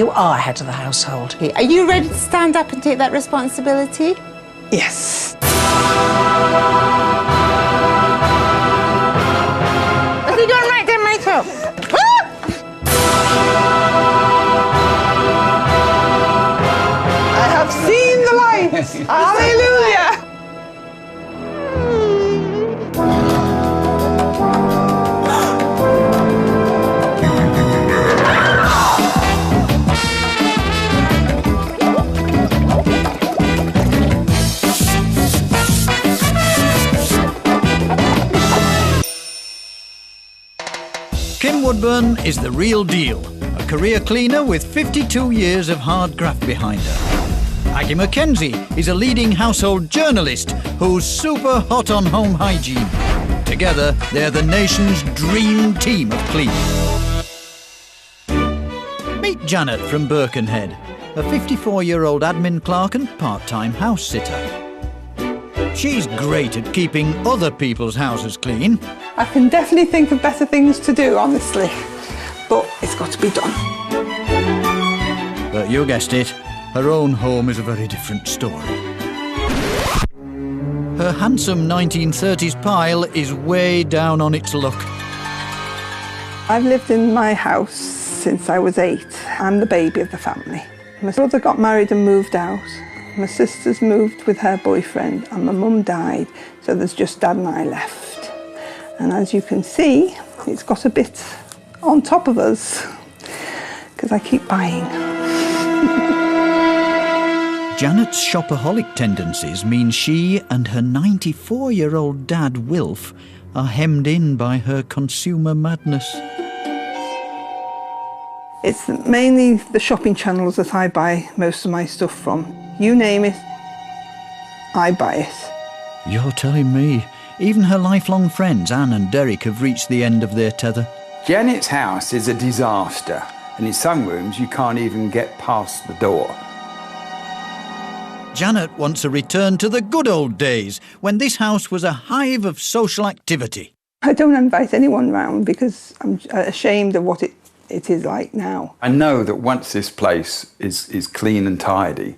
you are head of the household. Are you ready to stand up and take that responsibility? Yes. What are you doing right there, Michael? I have seen the light. Hallelujah. Kim Woodburn is the real deal, a career cleaner with 52 years of hard graft behind her. Aggie McKenzie is a leading household journalist who's super hot on home hygiene. Together, they're the nation's dream team of cleaning. Meet Janet from Birkenhead, a 54-year-old admin clerk and part-time house sitter. She's great at keeping other people's houses clean. I can definitely think of better things to do, honestly. But it's got to be done. But you guessed it, her own home is a very different story. Her handsome 1930s pile is way down on its luck. I've lived in my house since I was 8. I'm the baby of the family. My brother got married and moved out. My sister's moved with her boyfriend and my mum died, so there's just Dad and I left. And as you can see, it's got a bit on top of us, because I keep buying. Janet's shopaholic tendencies mean she and her 94-year-old dad, Wilf, are hemmed in by her consumer madness. It's mainly the shopping channels that I buy most of my stuff from. You name it, I buy it. You're telling me. Even her lifelong friends, Anne and Derek, have reached the end of their tether. Janet's house is a disaster, and in some rooms you can't even get past the door. Janet wants a return to the good old days, when this house was a hive of social activity. I don't invite anyone round because I'm ashamed of what it is like now. I know that once this place is clean and tidy,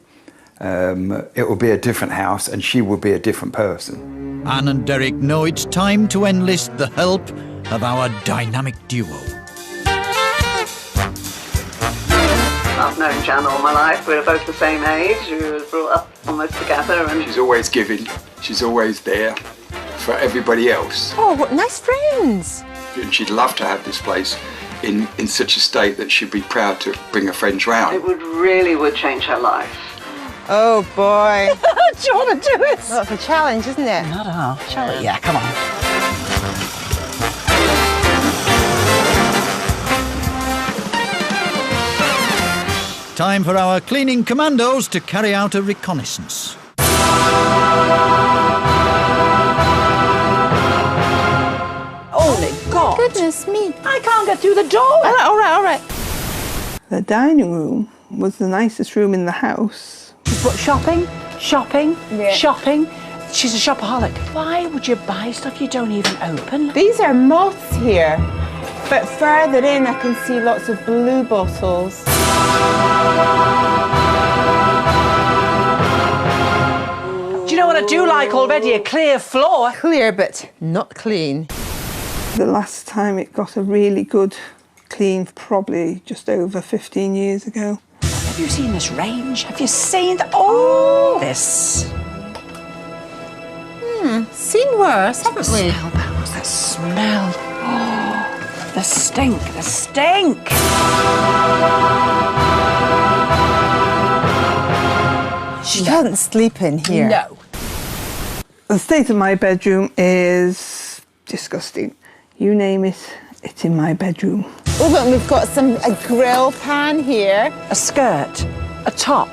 it will be a different house and she will be a different person. Anne and Derek know it's time to enlist the help of our dynamic duo. I've known Jan all my life. We're both the same age. We were brought up almost together. And she's always giving. She's always there for everybody else. Oh, what nice friends. And she'd love to have this place in such a state that she'd be proud to bring her friends round. It would change her life. Oh, boy. Do you want to do it? Well, it's a challenge, isn't it? Not at all. Shall we? Yeah, come on. Time for our cleaning commandos to carry out a reconnaissance. Holy God! Goodness me. I can't get through the door. All right. The dining room was the nicest room in the house. But shopping. Yeah. Shopping. She's a shopaholic. Why would you buy stuff you don't even open? These are moths here, but further in I can see lots of blue bottles. Do you know what I do like already? A clear floor. Clear, but not clean. The last time it got a really good clean, probably just over 15 years ago. Have you seen this range? Have you seen this? Seen worse, haven't we? Smell, Bells, that smell. Oh, the stink. She doesn't sleep in here. No. The state of my bedroom is disgusting. You name it, it's in my bedroom. Oh, but we've got a grill pan here. A skirt, a top.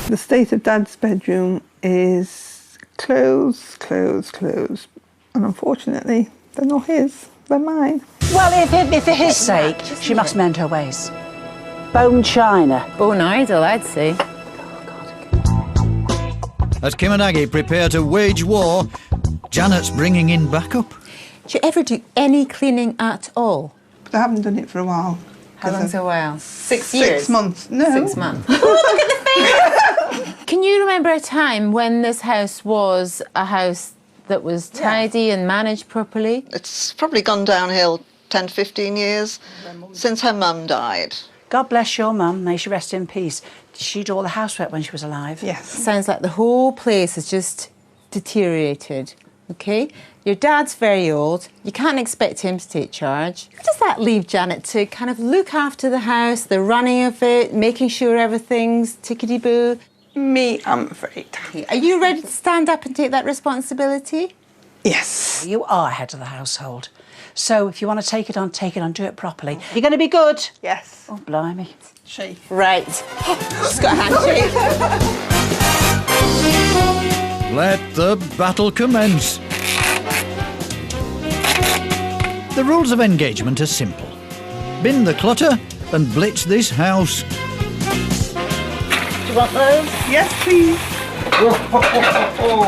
The state of Dad's bedroom is clothes. And unfortunately, they're not his, they're mine. Well, if for his sake, she must mend her ways. Bone china. Bone idol, I'd say. As Kim and Aggie prepare to wage war, Janet's bringing in backup. Do you ever do any cleaning at all? But I haven't done it for a while. How long's a while? 6 years? 6 months. No. 6 months. Oh, look at the face! Can you remember a time when this house was a house that was tidy and managed properly? It's probably gone downhill 10 to 15 years since her mum died. God bless your mum, may she rest in peace. She did all the housework when she was alive. Yes. Sounds like the whole place has just deteriorated, OK? Your dad's very old. You can't expect him to take charge. How does that leave Janet to kind of look after the house, the running of it, making sure everything's tickety-boo? Me, I'm afraid. Are you ready to stand up and take that responsibility? Yes. You are head of the household. So if you want to take it on, do it properly. You're going to be good. Yes. Oh, blimey. Shake. Right. Just got a handshake. Let the battle commence. The rules of engagement are simple. Bin the clutter and blitz this house. Do you want those? Yes, please. Oh,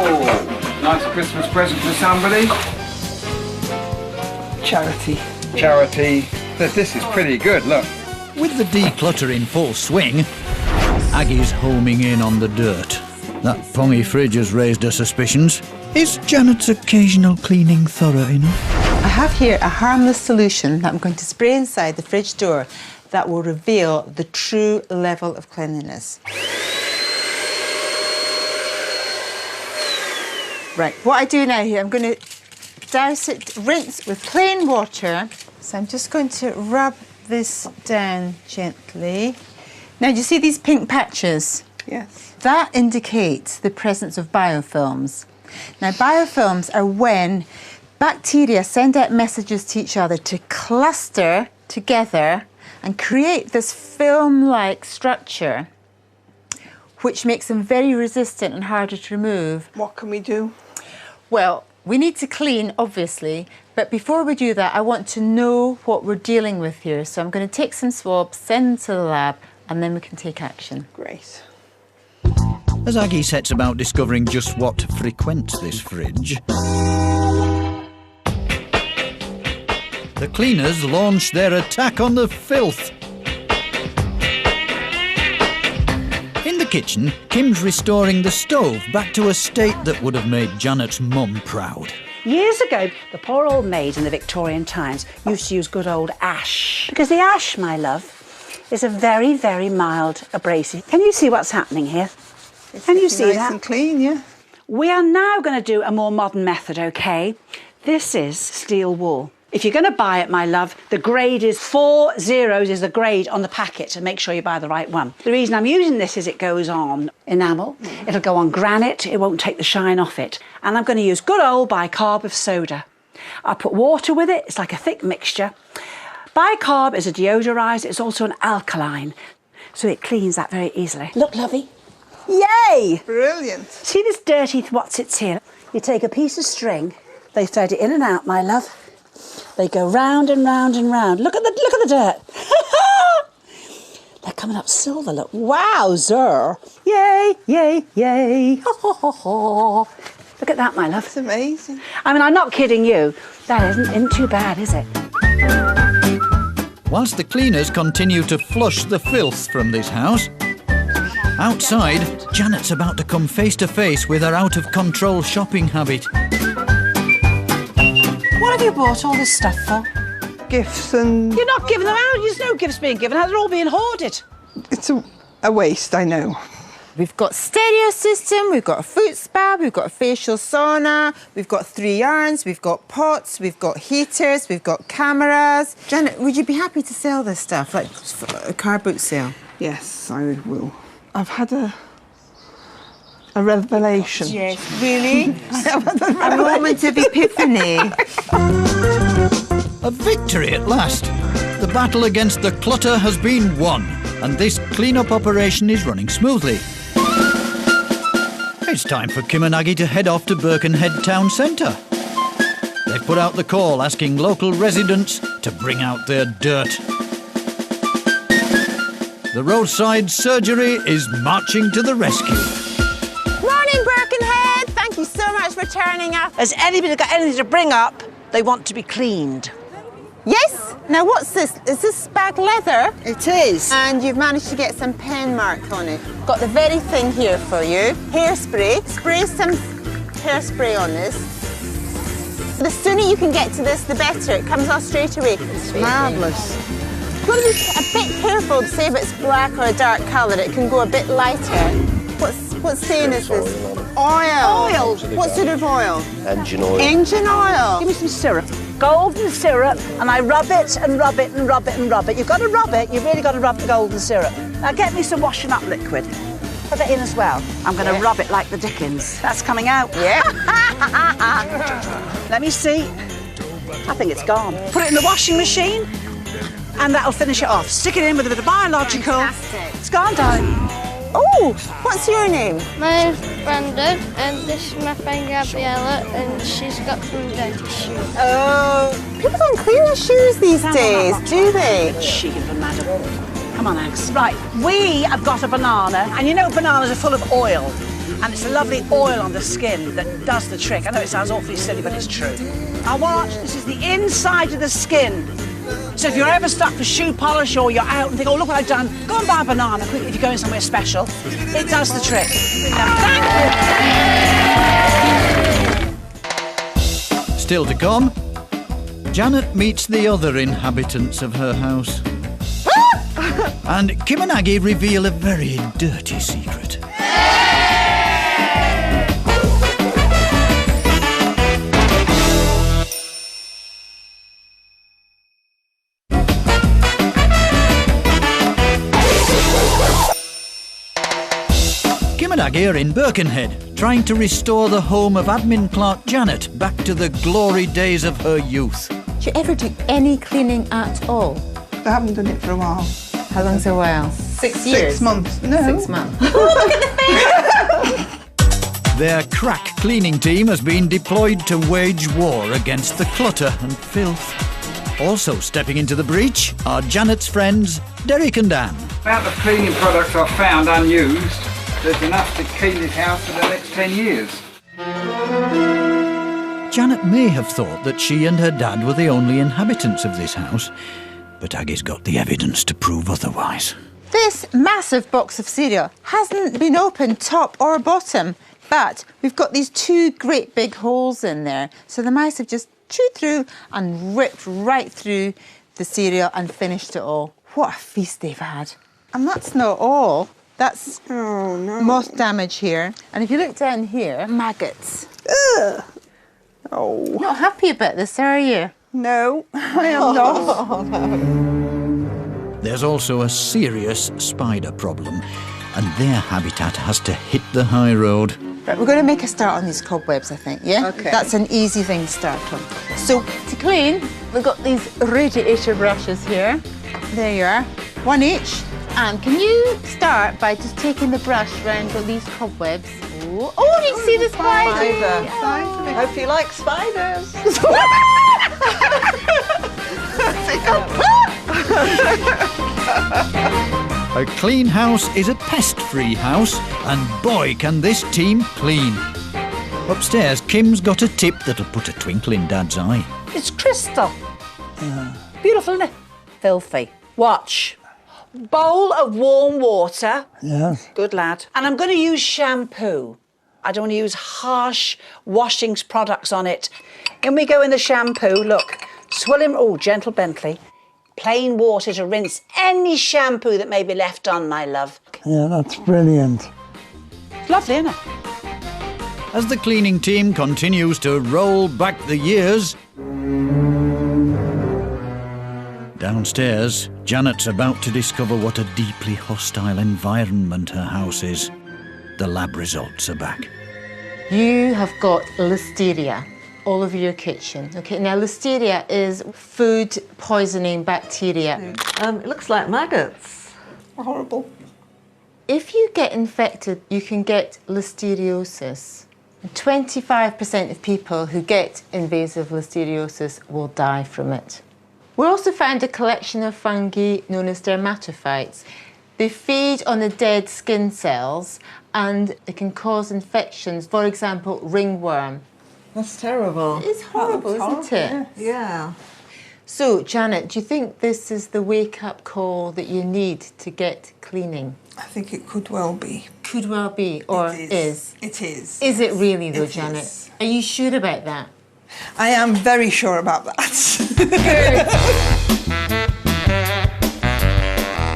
nice Christmas present for somebody. Charity. Charity. This is pretty good, look. With the declutter in full swing, Aggie's homing in on the dirt. That pongy fridge has raised her suspicions. Is Janet's occasional cleaning thorough enough? I have here a harmless solution that I'm going to spray inside the fridge door that will reveal the true level of cleanliness. Right, what I do now here, I'm going to douse it, rinse with plain water. So I'm just going to rub this down gently. Now, do you see these pink patches? Yes. That indicates the presence of biofilms. Now, biofilms are when bacteria send out messages to each other to cluster together and create this film-like structure, which makes them very resistant and harder to remove. What can we do? Well, we need to clean, obviously, but before we do that, I want to know what we're dealing with here. So I'm going to take some swabs, send them to the lab, and then we can take action. Great. As Aggie sets about discovering just what frequents this fridge, the cleaners launch their attack on the filth. In the kitchen, Kim's restoring the stove back to a state that would have made Janet's mum proud. Years ago, the poor old maid in the Victorian times used to use good old ash. Because the ash, my love, is a very, very mild abrasive. Can you see what's happening here? Can you see nice that? And clean, yeah. We are now going to do a more modern method, OK? This is steel wool. If you're going to buy it, my love, the grade is 4 zeros is the grade on the packet, and make sure you buy the right one. The reason I'm using this is it goes on enamel, it'll go on granite, it won't take the shine off it. And I'm going to use good old bicarb of soda. I put water with it, it's like a thick mixture. Bicarb is a deodoriser, it's also an alkaline, so it cleans that very easily. Look, lovey. Yay! Brilliant. See this dirty what's-its here? You take a piece of string, they thread it in and out, my love. They go round and round and round. Look at the dirt. They're coming up silver, look. Wowzer. Yay, yay, yay. Ho, ho, ho, ho. Look at that, my love. It's amazing. I mean, I'm not kidding you. That isn't too bad, is it? Whilst the cleaners continue to flush the filth from this house, outside, Janet's about to come face to face with her out-of-control shopping habit. What have you bought all this stuff for? Gifts and... You're not giving them out. There's no gifts being given out. They're all being hoarded. It's a waste, I know. We've got stereo system, we've got a foot spa, we've got a facial sauna, we've got 3 irons, we've got pots, we've got heaters, we've got cameras. Janet, would you be happy to sell this stuff, like a car boot sale? Yes, I will. I've had a revelation. Yes, really? A moment of epiphany. A victory at last. The battle against the clutter has been won, and this clean-up operation is running smoothly. It's time for Kim and Aggie to head off to Birkenhead town centre. They've put out the call asking local residents to bring out their dirt. The roadside surgery is marching to the rescue. Morning, Birkenhead. Thank you so much for turning up. Has anybody got anything to bring up? They want to be cleaned. Yes. Now, what's this? Is this bag leather? It is. And you've managed to get some pen mark on it. Got the very thing here for you. Hairspray. Spray some hairspray on this. The sooner you can get to this, the better. It comes off straight away. It's marvellous. You've got to be a bit careful to say if it's black or a dark colour. It can go a bit lighter. What stain is this? Oil. What sort of oil? Engine oil. Engine oil. Give me some syrup. Golden syrup, and I rub it and rub it and rub it and rub it. You've got to rub it. You've really got to rub the golden syrup. Now get me some washing up liquid. Put it in as well. I'm going to rub it like the Dickens. That's coming out. Yeah. Let me see. I think it's gone. Put it in the washing machine, and that'll finish it off. Stick it in with a bit of biological. Fantastic. It's gone, darling. Oh, what's your name? My name's Brenda, and this is my friend Gabriella, and she's got some dirty shoes. Oh, people don't clean their shoes these days, do they? Chic of a madam. Come on, Ags. Right, we have got a banana, and you know bananas are full of oil, and it's a lovely oil on the skin that does the trick. I know it sounds awfully silly, but it's true. Now watch, this is the inside of the skin. So if you're ever stuck for shoe polish or you're out and think, oh, look what I've done, go and buy a banana quickly if you're going somewhere special. It does the trick. Now, thank you. Still to come, Janet meets the other inhabitants of her house. And Kim and Aggie reveal a very dirty secret. Kim and Aggie are in Birkenhead, trying to restore the home of admin clerk Janet back to the glory days of her youth. Do you ever do any cleaning at all? I haven't done it for a while. How long's a while? 6 years? 6 months. No. 6 months. Oh, look at the face! Their crack cleaning team has been deployed to wage war against the clutter and filth. Also stepping into the breach are Janet's friends, Derek and Anne. The amount of cleaning products I've found unused, there's enough to clean this house for the next 10 years. Janet may have thought that she and her dad were the only inhabitants of this house, but Aggie's got the evidence to prove otherwise. This massive box of cereal hasn't been opened top or bottom, but we've got these 2 great big holes in there. So the mice have just chewed through and ripped right through the cereal and finished it all. What a feast they've had. And that's not all. That's moth damage here. And if you look down here, maggots. Ugh. Oh. Not happy about this, are you? No, I am not. There's also a serious spider problem, and their habitat has to hit the high road. Right, we're going to make a start on these cobwebs, I think, yeah? Okay. That's an easy thing to start on. So, to clean, we've got these radiator brushes here. There you are, 1 each. And can you start by just taking the brush round all these cobwebs? Ooh. Oh, did you see the spider? I hope you like spiders. A clean house is a pest-free house, and boy can this team clean. Upstairs, Kim's got a tip that'll put a twinkle in Dad's eye. It's crystal. Beautiful, isn't it? Filthy. Watch. Bowl of warm water. Yes. Good lad. And I'm going to use shampoo. I don't want to use harsh washing products on it. In we go in the shampoo. Look, swilling. Oh, gentle Bentley. Plain water to rinse any shampoo that may be left on, my love. Yeah, that's brilliant. It's lovely, isn't it? As the cleaning team continues to roll back the years, downstairs, Janet's about to discover what a deeply hostile environment her house is. The lab results are back. You have got listeria all over your kitchen. Okay, now listeria is food poisoning bacteria. It looks like maggots. Horrible. If you get infected, you can get listeriosis. 25% of people who get invasive listeriosis will die from it. We also found a collection of fungi known as dermatophytes. They feed on the dead skin cells and it can cause infections, for example, ringworm. That's terrible. It's horrible, isn't it? Yeah. So, Janet, do you think this is the wake-up call that you need to get cleaning? I think it could well be. Could well be, or is? It is. Is it really, though, It Janet? is. Are you sure about that? I am very sure about that.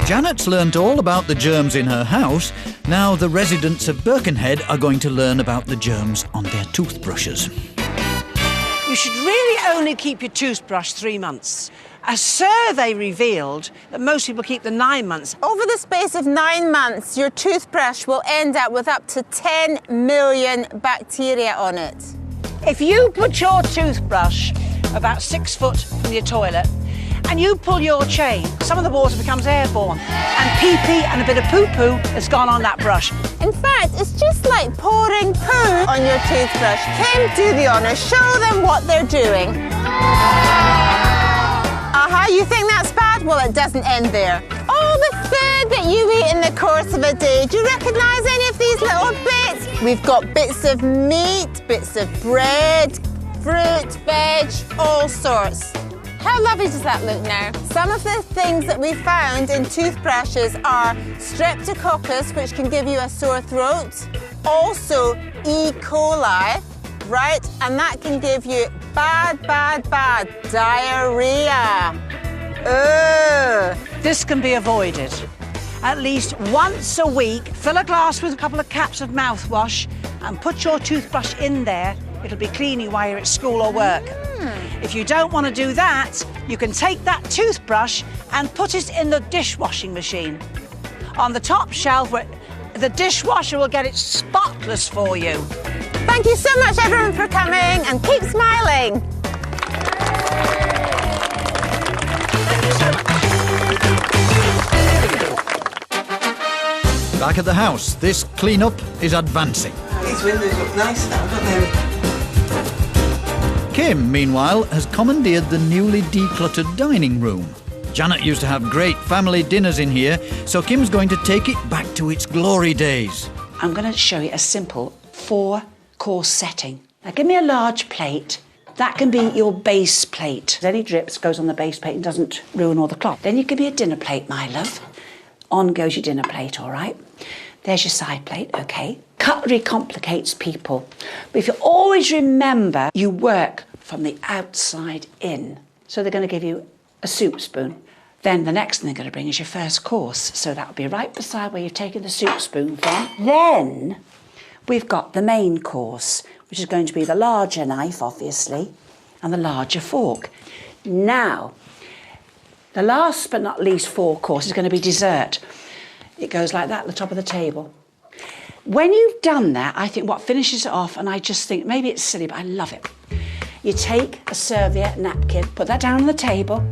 Janet's learnt all about the germs in her house. Now the residents of Birkenhead are going to learn about the germs on their toothbrushes. You should really only keep your toothbrush 3 months. A survey revealed that most people keep the 9 months. Over the space of 9 months, your toothbrush will end up with up to 10 million bacteria on it. If you put your toothbrush about 6 foot from your toilet and you pull your chain, some of the water becomes airborne and pee-pee and a bit of poo-poo has gone on that brush. In fact, it's just like pouring poo on your toothbrush. Kim, do the honours. Show them what they're doing. You think that's bad? Well, it doesn't end there. All the food that you eat in the course of a day, do you recognise any of these little bits? We've got bits of meat, bits of bread, fruit, veg, all sorts. How lovely does that look now? Some of the things that we found in toothbrushes are streptococcus, which can give you a sore throat, also E. coli, right? And that can give you bad diarrhea. Ugh. This can be avoided. At least once a week, fill a glass with a couple of caps of mouthwash and put your toothbrush in there. It'll be cleaning while you're at school or work. If you don't want to do that, you can take that toothbrush and put it in the dishwashing machine. On the top shelf, where the dishwasher will get it spotless for you. Thank you so much, everyone, for coming, and keep smiling. Back at the house, this clean-up is advancing. These windows look nice now, don't they? Kim, meanwhile, has commandeered the newly decluttered dining room. Janet used to have great family dinners in here, so Kim's going to take it back to its glory days. I'm going to show you a simple 4-course setting. Now, give me a large plate. That can be your base plate. Any drips goes on the base plate and doesn't ruin all the cloth. Then you give me a dinner plate, my love. On goes your dinner plate, all right? There's your side plate, OK? Cutlery complicates people. But if you always remember, you work from the outside in. So they're going to give you a soup spoon. Then the next thing they're going to bring is your first course. So that'll be right beside where you've taken the soup spoon from. Then we've got the main course, which is going to be the larger knife, obviously, and the larger fork. Now, the last but not least 4 course is going to be dessert. It goes like that at the top of the table. When you've done that, I think what finishes it off, and I just think, maybe it's silly, but I love it. You take a serviette napkin, put that down on the table.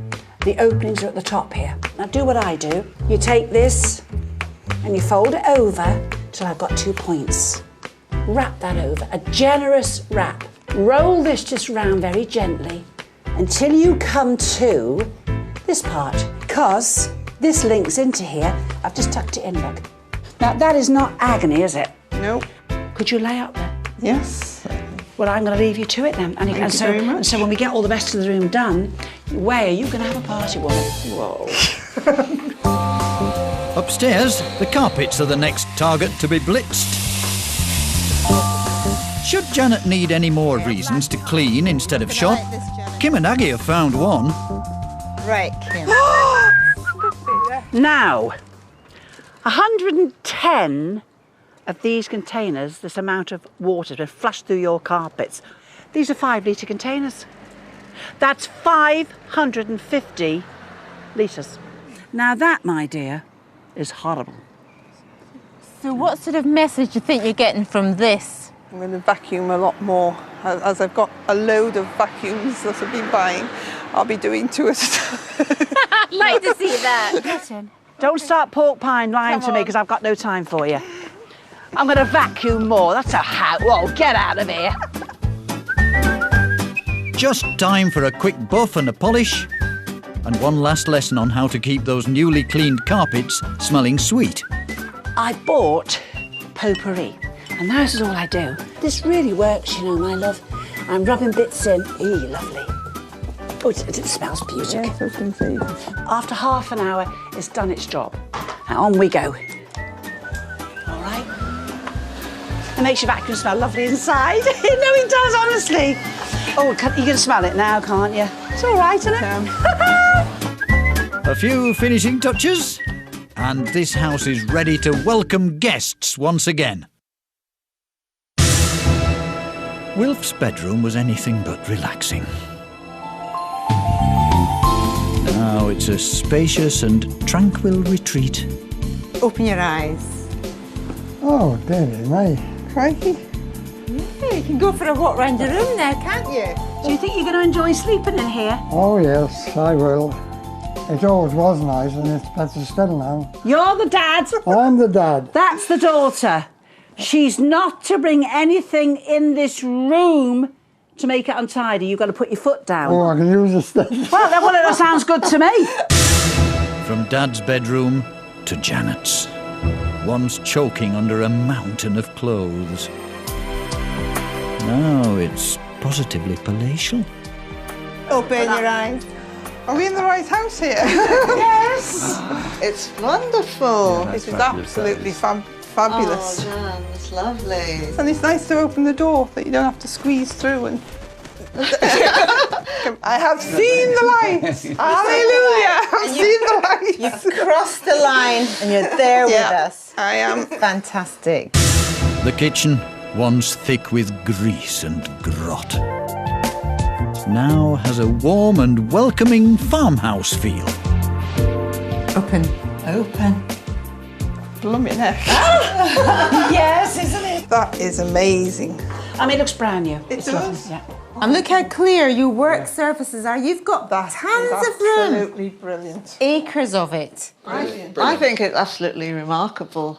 The openings are at the top here. Now do what I do. You take this and you fold it over till I've got 2 points. Wrap that over, a generous wrap. Roll this just round very gently until you come to this part, because this links into here. I've just tucked it in, look. Now that is not agony, is it? No. Could you lay up there? Yes. Well, I'm going to leave you to it then. Thank you very much. And so when we get all the rest of the room done, where are you going to have a party, woman? Whoa. Upstairs, the carpets are the next target to be blitzed. Should Janet need any more reasons to clean instead of shop, Kim and Aggie have found one. Right, Kim. Now, 110 of these containers, this amount of water has been flushed through your carpets. These are 5-litre containers. That's 550 litres. Now that, my dear, is horrible. So what sort of message do you think you're getting from this? I'm going to vacuum a lot more. As I've got a load of vacuums that I've been buying, I'll be doing 2 at a time. I'd like to see that. Don't start pork pie lying to me, because I've got no time for you. I'm going to vacuum more. That's a how. Whoa, get out of here. Just time for a quick buff and a polish, and one last lesson on how to keep those newly cleaned carpets smelling sweet. I bought potpourri, and this is all I do. This really works, you know, my love. I'm rubbing bits in. Eee, lovely. Oh, it smells beautiful. Yes, I was going to say. After half an hour, it's done its job. And on we go. All right. It makes your vacuum smell lovely inside. No, it does, honestly. Oh, you can smell it now, can't you? It's all right, isn't it? A few finishing touches, and this house is ready to welcome guests once again. Wilf's bedroom was anything but relaxing. Now it's a spacious and tranquil retreat. Open your eyes. Oh, dearie me. Crikey. Yeah, you can go for a walk round your room now, can't you? Do you think you're going to enjoy sleeping in here? Oh, yes, I will. It always was nice, and it's better still now. You're the dad. I'm the dad. That's the daughter. She's not to bring anything in this room to make it untidy. You've got to put your foot down. Oh, I can use a stick. Well, that sounds good to me. From Dad's bedroom to Janet's, once choking under a mountain of clothes. Now it's positively palatial. Open your eyes. Are we in the right house here? Yes. It's wonderful. This is absolutely fabulous. Oh, Jan, it's lovely. And it's nice to open the door that you don't have to squeeze through and... I have seen the lights. Hallelujah. I've seen the lights. You've crossed the line and you're there with us. I am. Fantastic. The kitchen, once thick with grease and grot, now has a warm and welcoming farmhouse feel. Open. Open. Blooming heck. Yes, isn't it? That is amazing. I mean, it looks brand new. It It's does. lovely, yeah. And look how clear your work surfaces are. You've got tons of room. Absolutely brilliant. Acres of it. I think it's absolutely remarkable.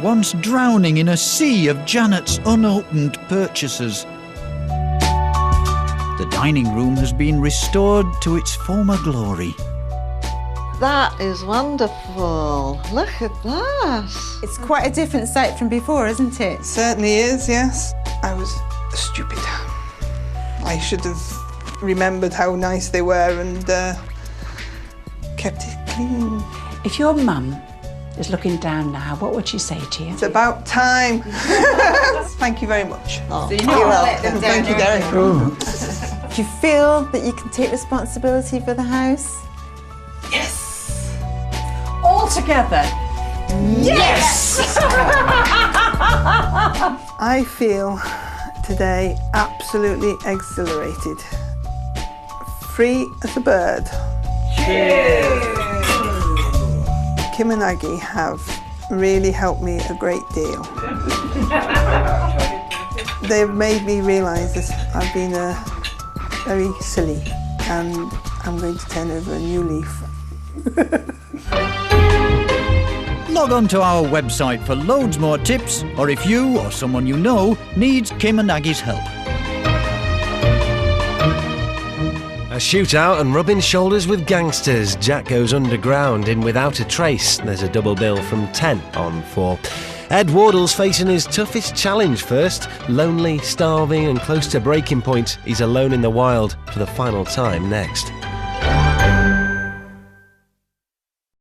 Once drowning in a sea of Janet's unopened purchases, the dining room has been restored to its former glory. That is wonderful. Look at that. It's quite a different sight from before, isn't it? Certainly is, yes. I was stupid. I should have remembered how nice they were and kept it clean. If your mum is looking down now, what would she say to you? It's about time. Thank you very much. Oh, So you know I'll let them down. Thank you, Derek. Do you feel that you can take responsibility for the house? Yes! All together. Yes! I feel today absolutely exhilarated. Free as a bird. Kim and Aggie have really helped me a great deal. They've made me realise that I've been very silly and I'm going to turn over a new leaf. Log on to our website for loads more tips, or if you or someone you know needs Kim and Aggie's help. A shootout and rubbing shoulders with gangsters. Jack goes underground in Without a Trace. There's a double bill from 10 on 4. Ed Wardle's facing his toughest challenge first. Lonely, starving and close to breaking point. He's alone in the wild for the final time next.